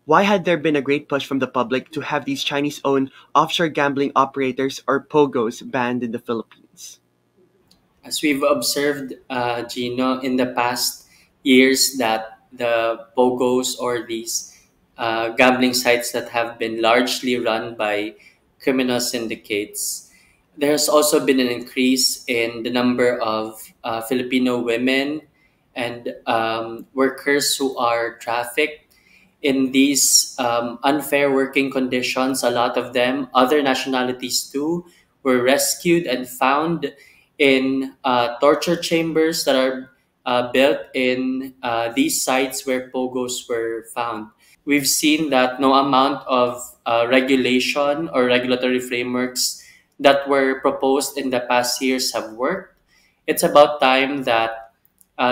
Why had there been a great push from the public to have these Chinese-owned offshore gambling operators or POGOs banned in the Philippines? As we've observed, Gino, in the past years, that the POGOs, or these gambling sites that have been largely run by criminal syndicates, there's also been an increase in the number of Filipino women and workers who are trafficked in these unfair working conditions. A lot of them, other nationalities too, were rescued and found in torture chambers that are built in these sites where pogos were found. We've seen that no amount of regulation or regulatory frameworks that were proposed in the past years have worked. It's about time that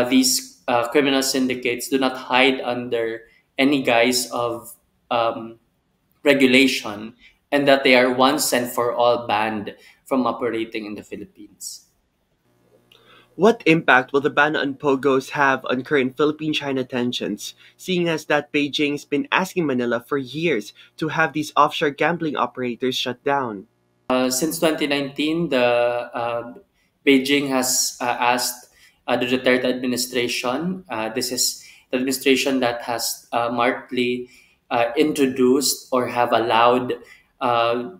these criminal syndicates do not hide under any guise of um, regulation, and that they are once and for all banned from operating in the Philippines. What impact will the ban on POGOs have on current Philippine-China tensions, seeing as that Beijing's been asking Manila for years to have these offshore gambling operators shut down? Since 2019, the Beijing has asked the Duterte administration. This is the administration that has markedly introduced or have allowed uh,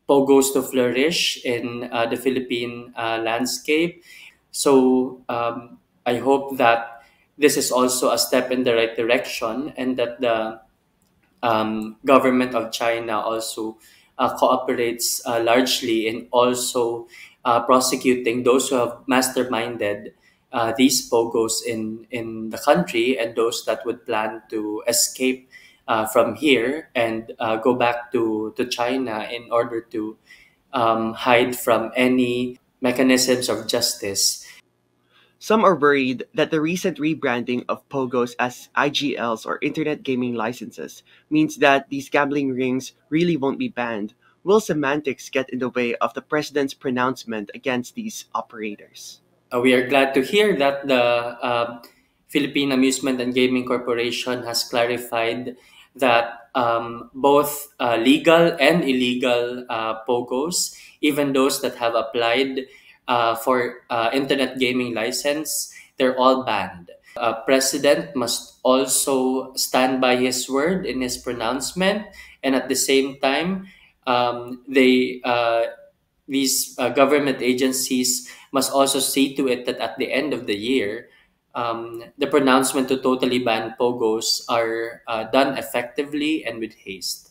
pogos to flourish in the Philippine landscape. So I hope that this is also a step in the right direction, and that the government of China also cooperates largely in also prosecuting those who have masterminded these pogos in the country, and those that would plan to escape from here and go back to China in order to hide from any mechanisms of justice. Some are worried that the recent rebranding of POGOs as IGLs or Internet Gaming Licenses means that these gambling rings really won't be banned. Will semantics get in the way of the president's pronouncement against these operators? We are glad to hear that the Philippine Amusement and Gaming Corporation has clarified that both legal and illegal POGOs, even those that have applied for internet gaming license, they're all banned. President must also stand by his word in his pronouncement, and at the same time, these government agencies must also see to it that at the end of the year, the pronouncement to totally ban pogos are done effectively and with haste.